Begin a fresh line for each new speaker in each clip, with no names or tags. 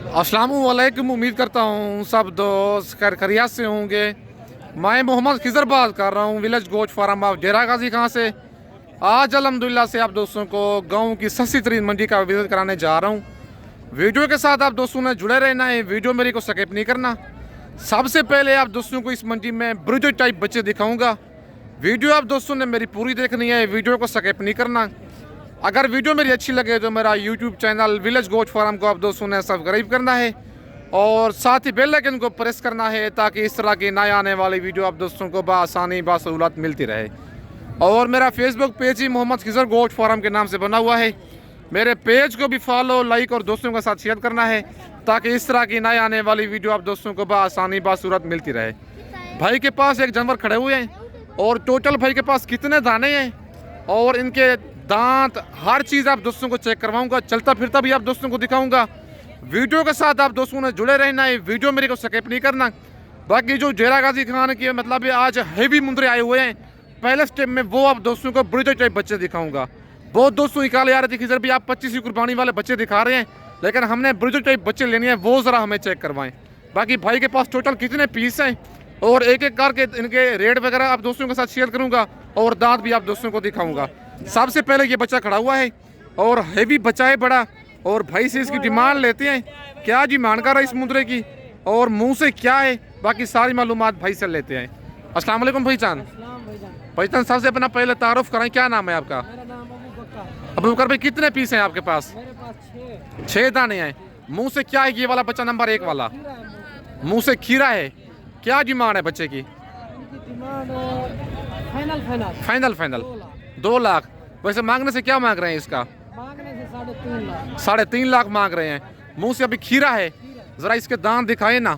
अस्सलामुअलैकुम। उम्मीद करता हूँ सब दोस्त खैरियत से होंगे। मैं मोहम्मद खिजर बात कर रहा हूँ विलेज गोट फार्म ऑफ डेरा गाजी खां से। आज अल्हम्दुलिल्लाह से आप दोस्तों को गाँव की सस्ती तरीन मंडी का विजिट कराने जा रहा हूँ। वीडियो के साथ आप दोस्तों ने जुड़े रहना है, वीडियो मेरी को स्किप नहीं करना। सबसे पहले आप दोस्तों को इस मंडी में ब्रिजो टाइप बच्चे दिखाऊंगा। वीडियो आप दोस्तों ने मेरी पूरी देखनी है, वीडियो को स्किप नहीं करना। अगर वीडियो मेरी अच्छी लगे तो मेरा YouTube channel village goat farm को आप दोस्तों ने सब्सक्राइब करना है और साथ ही बेल आइकन को प्रेस करना है ताकि इस तरह की नए आने वाली वीडियो आप दोस्तों को बआसानी बासहूलत मिलती रहे। और मेरा फेसबुक पेज ही मोहम्मद खिजर गोट फार्म के नाम से बना हुआ है। मेरे पेज को भी फॉलो, लाइक और दोस्तों के साथ शेयर करना है ताकि इस तरह की नए आने वाली वीडियो आप दोस्तों को बआसानी बासूरत मिलती रहे। भाई के पास एक जानवर खड़े हुए हैं और टोटल भाई के पास कितने दाने हैं और इनके दांत, हर चीज़ आप दोस्तों को चेक करवाऊंगा। चलता फिरता भी आप दोस्तों को दिखाऊंगा। वीडियो के साथ आप दोस्तों ने जुड़े रहना है, वीडियो मेरे को स्किप नहीं करना। बाकी जो डेरा गाजी खान की मतलब आज हेवी मुंदरे आए हुए हैं पहले स्टेप में, वो आप दोस्तों को ब्रिजो टाइप बच्चे दिखाऊंगा। बहुत दोस्तों निकाले आ रहे थे कि सर भी आप 25 की कुर्बानी वाले बच्चे दिखा रहे हैं, लेकिन हमने ब्रिजो टाइप बच्चे लेने हैं, वो ज़रा हमें चेक करवाएं। बाकी भाई के पास टोटल कितने पीस हैं और एक एक करके इनके रेट वगैरह आप दोस्तों के साथ शेयर करूँगा और दांत भी आप दोस्तों को दिखाऊँगा। सबसे पहले ये बच्चा खड़ा हुआ है और हेवी बच्चा है बड़ा, और भाई से इसकी डिमांड लेते हैं, क्या डिमांड कर रहा है इस मुंदरे की और मुंह से क्या है, बाकी सारी मालूमात भाई से लेते हैं। अस्सलाम वालेकुम भाईजान। भाईजान सबसे अपना पहले तारुफ कराएं, क्या नाम है आपका? अबू बकर भाई। कितने पीस हैं आपके पास?
मेरे पास
6 दाने हैं। मुंह से क्या है ये वाला बच्चा नंबर 1 वाला? मुंह से खीरा है। क्या डिमांड है बच्चे की? फाइनल 2 लाख। वैसे मांगने से क्या मांग रहे हैं इसका?
मांगने से 3.5 लाख।
3.5 लाख मांग रहे हैं। मुंह से अभी खीरा है, जरा इसके दांत दिखाए ना।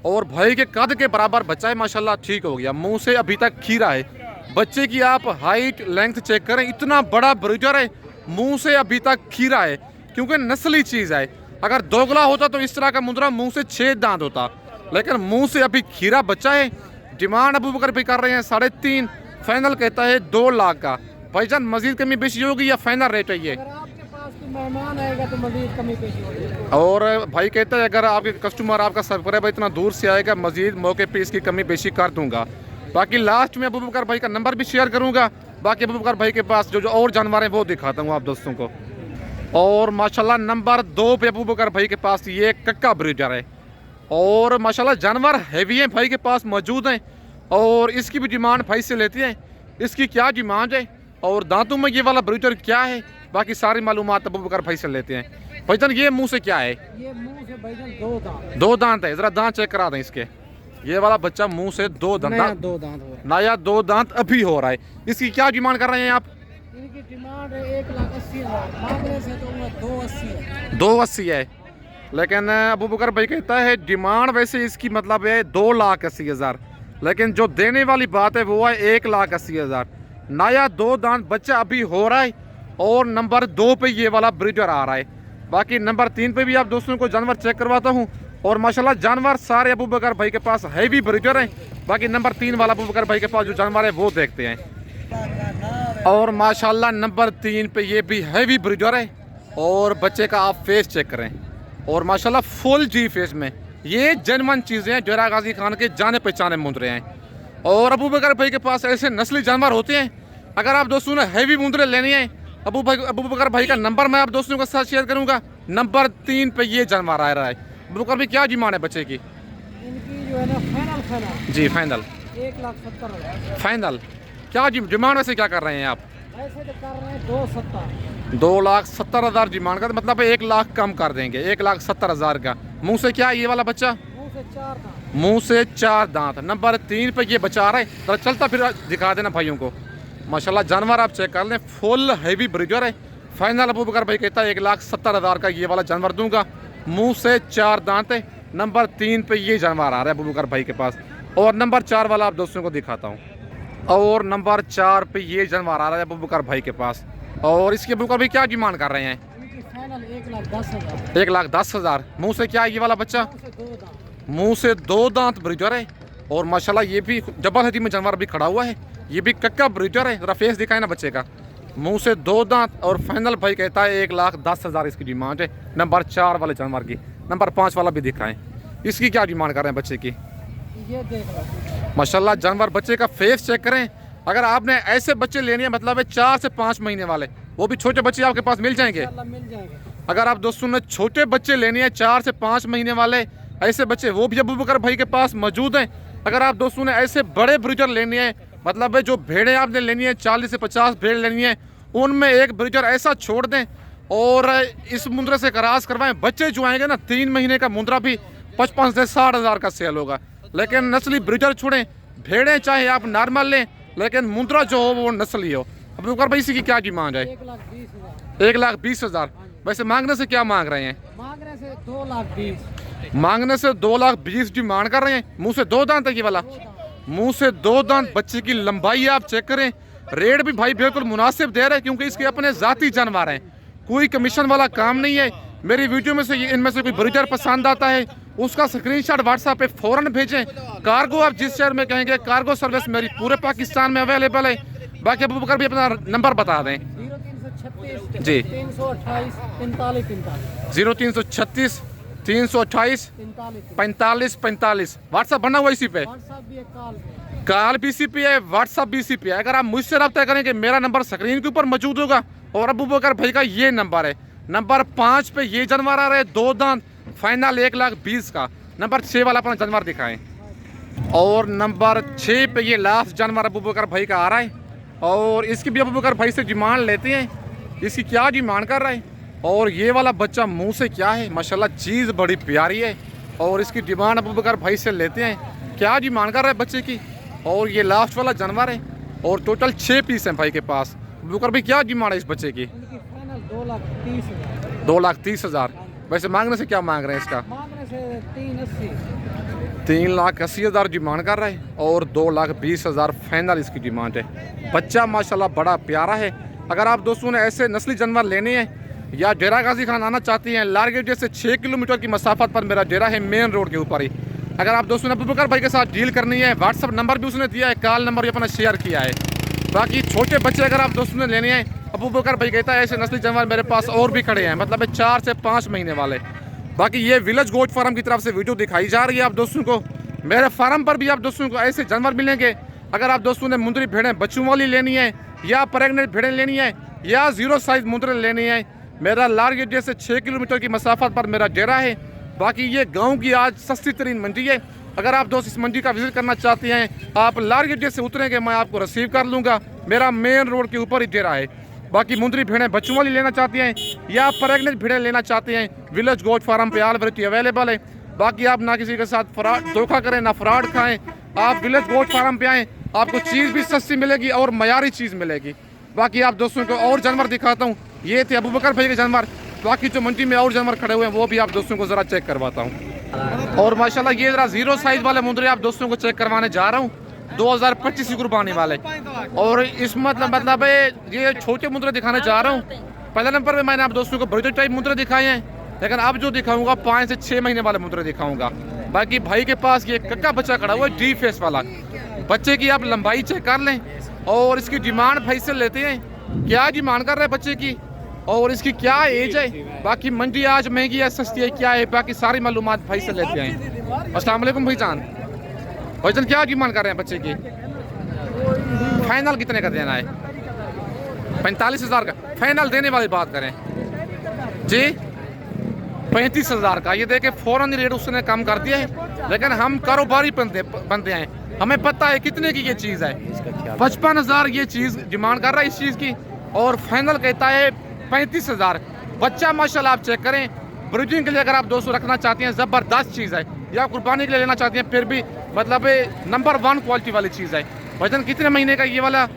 और भाई के कद के बराबर बच्चा है माशाल्लाह, ठीक हो गया। मुंह से अभी तक खीरा है। बच्चे की आप हाइट लेंथ चेक करें, इतना बड़ा ब्रीडर है, मुंह से अभी तक खीरा है क्योंकि नस्ली चीज़ है। अगर दोगला होता तो इस तरह का मुंदरा मुंह से 6 दांत होता, लेकिन मुंह से अभी खीरा बच्चा है। डिमांड अबू बकर भी कर रहे हैं 3.5, फाइनल कहता है 2 लाख का। भाईजान मजीद कमी बेशी होगी या फाइनल रेट है ये?
अगर आपके पास कोई मेहमान आएगा तो मजीद कमी पेशी होगी।
और भाई कहता है अगर आपके कस्टमर आपका सब्सक्राइबर इतना दूर से आएगा मजीद मौके पे इसकी कमी बेशी कर दूंगा। बाकी लास्ट में अबू बकर भाई का नंबर भी शेयर करूंगा। बाकी अबू बकर भाई के पास जो और जानवर हैं वो दिखाता हूँ आप दोस्तों को। और माशाल्लाह नंबर 2 पे अबू बकर भाई के पास ये कक्का ब्रीडर है और माशाल्लाह जानवर हैवी हैं भाई के पास मौजूद हैं और इसकी भी डिमांड भाई से लेते हैं। इसकी क्या डिमांड है और दांतों में ये वाला ब्रीडर क्या है, बाकी सारी मालूमात अबू बकर भाई से लेते हैं। भाईजान ये मुंह से क्या है?
ये मुंह से भाईजान 2 दांत।
2 दांत है। जरा दांत चेक करा दें इसके। ये वाला बच्चा मुंह से 2 दांत,
नया 2 दांत हो रहा है।
नया 2 दांत अभी हो रहा है। इसकी क्या डिमांड कर रहे हैं आप?
इनकी डिमांड है 1,80,000, मांगने से तो 2,80 है।
2,80 है, लेकिन अबू बकर भाई कहता है डिमांड वैसे इसकी मतलब है 2,80,000, लेकिन जो देने वाली बात है वो है 1,80,000। नया 2 दांत बच्चा अभी हो रहा है और नंबर 2 पे ये वाला ब्रीडर आ रहा है। बाकी नंबर 3 पे भी आप दोस्तों को जानवर चेक करवाता हूँ और माशाल्लाह जानवर सारे अबू बकर भाई के पास हैवी ब्रीडर हैं। बाकी नंबर 3 वाला अबू बकर भाई के पास जो जानवर है वो देखते हैं। और माशाल्लाह नंबर 3 पे ये भी हैवी ब्रीडर है और बच्चे का आप फेस चेक करें और माशाल्लाह फुल जी फेस में। ये जनमन चीज़ें हैं, डेरा गाजी खान के जाने पहचाने मुंदरे हैं और अबू बकर भाई के पास ऐसे नस्ली जानवर होते हैं। अगर आप दोस्तों ने हैवी मुंदरे लेने हैं, अबू बकर भाई का नंबर मैं आप दोस्तों के साथ शेयर करूँगा। नंबर 3 पे ये जानवर आ रहा है। अबू बकर भाई क्या डिमांड है बच्चे की?
इनकी जो है ना फाइनल
जी फाइनल
1,70,000।
फाइनल। क्या डिमांड वैसे क्या कर रहे हैं आप?
ऐसे तो कर रहे हैं 2,70,000।
2,70,000 डिमांड का मतलब 1 लाख कम कर देंगे, 1,70,000 का। मुंह से क्या है ये वाला बच्चा?
मुंह से 4 दांत।
मुंह से 4 दांत। नंबर 3 पे ये बचा रहा है। तो चलता फिर दिखा देना भाइयों को। माशाल्लाह जानवर आप चेक कर लें, फुल हैवी ब्रीडर है। फाइनल अबू बकर भाई कहता है 1,70,000 का ये वाला जानवर दूंगा। मुंह से 4 दांत है। नंबर 3 पे ये जानवर आ रहा है अबू बकर भाई के पास और नंबर 4 वाला आप दोस्तों को दिखाता हूँ। और नंबर 4 पे ये जानवर आ रहा है अबू बकर भाई के पास और इसके अबू बकर भाई क्या डिमांड कर रहे हैं?
इनकी फाइनल 1,10,000।
1,10,000। मुंह से क्या है ये वाला बच्चा?
मुंह से 2 दांत।
मुंह से 2 दांत ब्रीडर है और माशाल्लाह ये भी जबल हदी में जानवर भी खड़ा हुआ है। ये भी कक्का ब्रीडर है। जरा फेस दिखाए ना बच्चे का। मुंह से 2 दांत और फाइनल भाई कहता है 1,10,000 इसकी डिमांड है। नंबर 4 वाले जानवर की, नंबर 5 वाला भी दिखाएं। इसकी क्या डिमांड कर रहे हैं बच्चे की?
ये देख लो
माशाल्लाह जानवर, बच्चे का फेस चेक करें। अगर आपने ऐसे बच्चे लेने हैं, मतलब है 4 से 5 महीने वाले, वो भी छोटे बच्चे आपके पास मिल जाएंगे।
इंशाल्लाह मिल जाएंगे।
अगर आप दोस्तों ने छोटे बच्चे लेने हैं 4 से 5 महीने वाले, ऐसे बच्चे वो भी अबू बकर भाई के पास मौजूद हैं। अगर आप दोस्तों ने ऐसे बड़े ब्रीडर लेने हैं, मतलब है जो भेड़ें आपने लेनी है 40 से 50 भेड़ लेनी है, उनमें एक ब्रीडर ऐसा छोड़ दें और इस मुंद्रे से क्रॉस करवाएं। बच्चे जो आएंगे ना 3 महीने का मुंद्रा भी 55 से 60,000 का सेल होगा। लेकिन नस्ली ब्रीडर छोड़ें, भेड़ें चाहे आप नॉर्मल लें, लेकिन मुंद्रा जो हो वो नस्ली हो। अबू बकर भाई इसी की क्या डिमांड है?
1,20,000।
1,20,000। वैसे मांगने से क्या मांग रहे हैं?
मांगने से 2,20,000।
मांगने से 2,20,000 डिमांड कर रहे हैं। मुंह से 2 दांत है ये वाला, मुंह से 2 दांत। बच्चे की लंबाई आप चेक करें। रेट भी भाई बिल्कुल मुनासिब दे रहे हैं, क्योंकि इसके अपने जाती जानवर हैं, कोई कमीशन वाला काम नहीं है। मेरी वीडियो में से इनमें से कोई ब्रीडर पसंद आता है, उसका स्क्रीनशॉट व्हाट्सएप पे फौरन भेजें। कार्गो आप जिस शहर में कहेंगे, कार्गो सर्विस मेरी पूरे पाकिस्तान में अवेलेबल है। बाकी अबू बकर भी अपना नंबर बता दें।
0336
जी
328 45 45
0336 328
45
45 व्हाट्सएप बना हुआ इसी पे।
व्हाट्सएप भी है, कॉल पे।
कॉल भी इसी पे है, व्हाट्सएप भी इसी पे है। अगर आप मुझसे रब्ता करेंगे, मेरा नंबर स्क्रीन के ऊपर मौजूद होगा और अबू बकर भाई का ये नंबर है। नंबर 5 पे ये जानवर आ रहे हैं 2 दांत, फाइनल 1,20,000 का। नंबर 6 वाला अपना जानवर दिखाएं। और नंबर 6 पे ये लास्ट जानवर अबू बकर भाई का आ रहा है और इसकी भी अबू बकर भाई से डिमांड लेते हैं। इसकी क्या डिमांड कर रहा है और ये वाला बच्चा मुंह से क्या है, माशाल्लाह चीज़ बड़ी प्यारी है। और इसकी डिमांड अबू बकर भाई से लेते हैं। क्या डिमांड कर रहा है बच्चे की? और ये लास्ट वाला जानवर है और टोटल 6 पीस हैं भाई के पास। अबू बकर भाई क्या डिमांड है इस बच्चे की?
इनकी फाइनल 2,30,000।
2,30,000। वैसे मांगने से क्या मांग रहे हैं इसका?
मांगने से 3,80,000।
3,80,000 डिमांड कर रहा है और 2,20,000 फाइनल इसकी डिमांड है। बच्चा माशाल्लाह बड़ा प्यारा है। अगर आप दोस्तों ने ऐसे नस्ली जानवर लेने हैं या डेरा गाजी खान आना चाहती हैं, लारगेट से 6 किलोमीटर की मसाफत पर मेरा डेरा है, मेन रोड के ऊपर ही। अगर आप दोस्तों ने अबू बकर भाई के साथ डील करनी है, व्हाट्सअप नंबर भी उसने दिया है, कॉल नंबर भी अपना शेयर किया है। बाकी छोटे बच्चे अगर आप दोस्तों ने लेने हैं, अबू बकर भाई कहता है ऐसे नस्ली जानवर मेरे पास और भी खड़े हैं, मतलब 4 से 5 महीने वाले। बाकी ये विलेज गोट फार्म की तरफ से वीडियो दिखाई जा रही है आप दोस्तों को। मेरे फार्म पर भी आप दोस्तों को ऐसे जानवर मिलेंगे। अगर आप दोस्तों ने मुंदरी भेड़ें बच्चों वाली लेनी है या प्रेगनेंट भेड़ें लेनी है या 0 साइज मुंदरे लेनी है, मेरा लारगेट से 6 किलोमीटर की मसाफत पर मेरा डेरा है। बाकी ये गाँव की आज सस्ती तरीन मंडी है। अगर आप दोस्त इस मंडी का विजिट करना चाहते हैं, आप लारगेट से उतरेंगे, मैं आपको रिसीव कर लूँगा। मेरा मेन रोड के ऊपर ही डेरा है। बाकी मुंदरी भेड़ें बच्चों वाली लेना चाहते हैं या प्रेगनेंट भेड़ें लेना चाहते हैं, विलेज गोट फार्म पे ऑल वैरायटी अवेलेबल है। बाकी आप ना किसी के साथ फ्रॉड धोखा करें, ना फ्रॉड खाएं। आप विलेज गोट फार्म पे आएँ, आपको चीज़ भी सस्ती मिलेगी और मयारी चीज़ मिलेगी। बाकी आप दोस्तों को और जानवर दिखाता हूँ। ये थे अबू बकर भाई के जानवर। बाकी जो मंडी में और जानवर खड़े हुए हैं वो भी आप दोस्तों को ज़रा चेक करवाता हूँ। और माशाल्लाह ये ज़रा 0 साइज़ वाले मुंदरे आप दोस्तों को चेक करवाने जा रहा हूँ, 2025 की कुर्बानी वाले। और इस मतलब ये छोटे मुंदरे दिखाने जा रहा हूँ। पहले नंबर पे मैंने आप दोस्तों को बड़े टाइप मुंदरे दिखाए हैं, लेकिन अब जो दिखाऊंगा 5 से 6 महीने वाले मुंदरे दिखाऊंगा। बाकी भाई के पास ये कक्का बच्चा खड़ा हुआ है, डी फेस वाला। बच्चे की आप लंबाई चेक कर लें और इसकी डिमांड भाई से लेते हैं। क्या डिमांड कर रहे हैं बच्चे की और इसकी क्या एज है। बाकी मंडी आज महंगी है सस्ती है क्या है, बाकी सारी मालूमात भाई से लेते हैं। अस्सलाम वालेकुम भाईजान। भाईजान क्या डिमांड कर रहे हैं बच्चे की? फाइनल कितने का देना है? 45,000 का फाइनल देने वाली बात करें जी। 35,000 का ये देखे फौरन रेट उसने कम कर दिया है, लेकिन हम कारोबारी बनते हैं, हमें पता है कितने की ये चीज़ है। 55,000 ये चीज़ डिमांड कर रहा है इस चीज़ की और फाइनल कहता है 35,000। बच्चा माशाल्लाह आप चेक करें। ब्रीडिंग के लिए अगर आप 200 रखना चाहते हैं ज़बरदस्त चीज़ है, या कुर्बानी के लिए लेना चाहते हैं फिर भी मतलब नंबर 1 क्वालिटी वाली चीज़ है। वजन कितने महीने का ये वाला?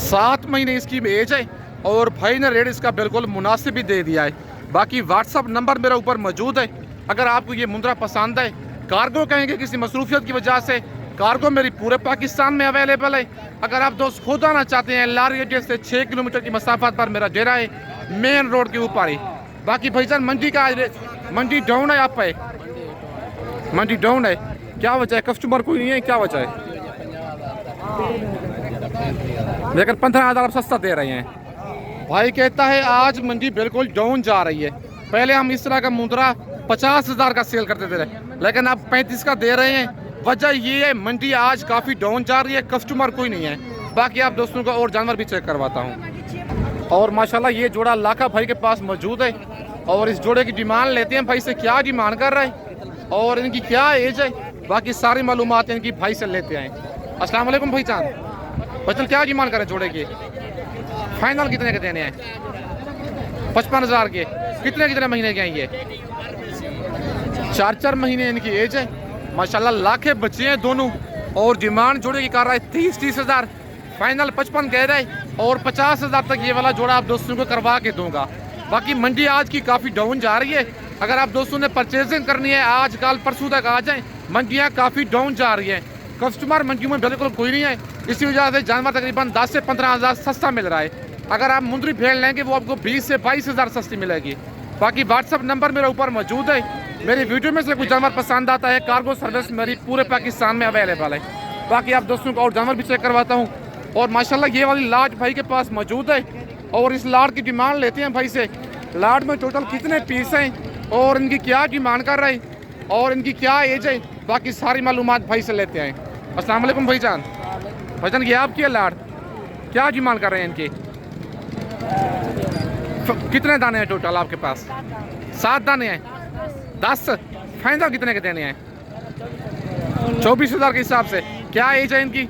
7 महीने इसकी एज है और भाई ने रेट इसका बिल्कुल मुनासिब ही दे दिया है। बाकी व्हाट्सअप नंबर मेरे ऊपर मौजूद है। अगर आपको ये मुंदरा पसंद है, कार्गो कहेंगे किसी मसरूफियत की वजह से, कार्गो मेरी पूरे पाकिस्तान में अवेलेबल है। अगर आप दोस्त खुद आना चाहते हैं, लारगेट से 6 किलोमीटर की मसाफत पर मेरा डेरा है, मेन रोड के ऊपर ही। बाकी भाईजान मंडी का मंडी डाउन है, आप पे मंडी डाउन है, क्या वजह है? कस्टमर कोई नहीं है, क्या वजह है? लेकिन 15,000 आप सस्ता दे रहे हैं। भाई कहता है आज मंडी बिल्कुल डाउन जा रही है। पहले हम इस तरह का मुंद्रा 50,000 का सेल करते थे, लेकिन अब 35 का दे रहे हैं। वजह ये है मंडी आज काफ़ी डाउन जा रही है, कस्टमर कोई नहीं है। बाकी आप दोस्तों को और जानवर भी चेक करवाता हूँ। और माशाल्लाह ये जोड़ा लाखा भाई के पास मौजूद है और इस जोड़े की डिमांड लेते हैं भाई से, क्या डिमांड कर रहा है और इनकी क्या एज है, बाकी सारी मालूमात इनकी भाई से लेते हैं। अस्सलाम वालेकुम भाईजान, बचल क्या डिमांड करें जोड़े की? फाइनल कितने के देने हैं? 55,000 के। कितने महीने के हैं ये? 4 महीने इनकी एज है। माशाल्लाह लाखे बच्चे हैं दोनों और डिमांड जोड़े की कर रहा है 30,000। फाइनल 55 कह रहा है और 50,000 तक ये वाला जोड़ा आप दोस्तों को करवा के दूंगा। बाकी मंडी आज की काफ़ी डाउन जा रही है। अगर आप दोस्तों ने परचेजिंग करनी है आज कल परसों तक आ जाएं। मंडियाँ काफ़ी डाउन जा रही हैं, कस्टमर मंडियों में बिल्कुल कोई नहीं है। इसी वजह से जानवर तकरीबन 10 से 15,000 सस्ता मिल रहा है। अगर आप मुंदरी भेड़ लेंगे वो आपको 20 से 22,000 सस्ती मिलेगी। बाकी व्हाट्सअप नंबर मेरे ऊपर मौजूद है। मेरी वीडियो में से कोई जानवर पसंद आता है, कार्गो सर्विस मेरी पूरे पाकिस्तान में अवेलेबल है। बाकी आप दोस्तों को और जानवर भी चेक करवाता हूँ। और माशाल्लाह ये वाली लाट भाई के पास मौजूद है और इस लाट की डिमांड लेते हैं भाई से। लाट में टोटल कितने पीस हैं और इनकी क्या डिमांड कर रहे हैं और इनकी क्या एज है, बाकी सारी मालूमात भाई से लेते हैं। अस्सलाम वालेकुम भाईजान। भाईजान ये आपकी है लाट, क्या डिमांड कर रहे हैं इनकी? कितने दाने हैं टोटल आपके पास? 7 दाने हैं। 10 फाइनल कितने के देने हैं? 24,000 के हिसाब से। क्या एज है इनकी?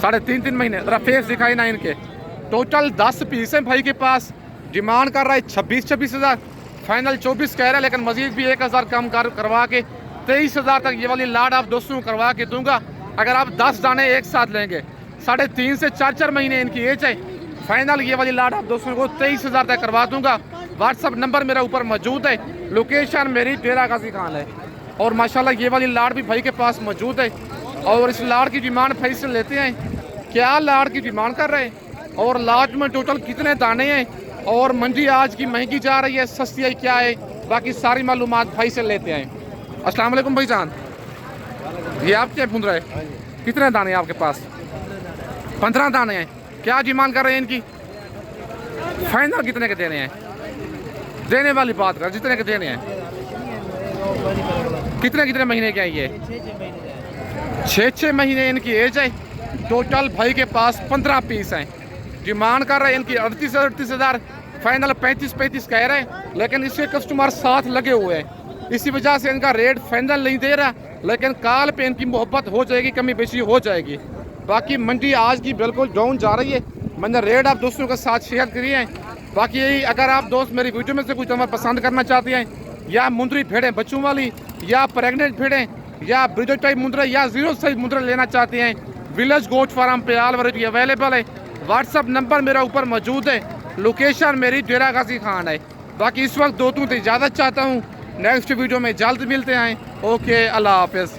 3.5 महीने। जरा फेस दिखाई ना इनके। टोटल 10 पीस हैं भाई के पास। डिमांड कर रहा है 26,000। फाइनल 24 कह रहा है, लेकिन मजीद भी 1,000 कम करवा के 23,000 तक ये वाली लाट आप दोस्तों को करवा के दूंगा। अगर आप 10 दाने एक साथ लेंगे। 3.5 से 4 महीने इनकी एज है। फाइनल ये वाली लाट आप दोस्तों को 23,000 तक करवा दूंगा। व्हाट्सअप नंबर मेरा ऊपर मौजूद है। लोकेशन मेरी डेरा गाजी खान है। और माशाल्लाह ये वाली लाट भी भाई के पास मौजूद है और इस लाट की डिमांड भाई से लेते हैं। क्या लाट की डिमांड कर रहे हैं और लाट में टोटल कितने दाने हैं और मंडी आज की महंगी जा रही है, सस्ती है क्या है, बाकी सारी मालूमात भाई से लेते हैं। अस्सलाम वालेकुम भाईजान, ये आपके मुंद्रा है? कितने दाने हैं आपके पास? 15 दाने हैं। क्या डिमांड कर रहे हैं इनकी? फाइनल कितने के देने हैं? देने वाली बात कर, जितने के देने हैं। कितने महीने के हैं ये? 6 महीने इनकी एज है। टोटल भाई के पास 15 पीस हैं। डिमांड कर रहे हैं इनकी 38,000। फाइनल 35 कह रहे हैं, लेकिन इसके कस्टमर साथ लगे हुए हैं। इसी वजह से इनका रेट फाइनल नहीं दे रहा, लेकिन काल पे इनकी मोहब्बत हो जाएगी, कमी बेशी हो जाएगी। बाकी मंडी आज की बिल्कुल डाउन जा रही है। मैंने रेट आप दोस्तों के साथ शेयर किए हैं। बाकी यही, अगर आप दोस्त मेरी वीडियो में से कुछ जानवर पसंद करना चाहते हैं, या मुंदरी भेड़ें बच्चों वाली, या प्रेग्नेंट भेड़ें, या ब्रीडर टाइप मुंद्रा, या 0 साइज मुंद्रा लेना चाहते हैं, विलेज गोट फार्म पे आल वैरायटी अवेलेबल है। व्हाट्सअप नंबर मेरा ऊपर मौजूद है। लोकेशन मेरी डेरा गाजी खान है। बाकी इस वक्त दोस्तों से इजाज़त चाहता हूँ। नेक्स्ट वीडियो में जल्द मिलते हैं। ओके, अल्लाह हाफिज़।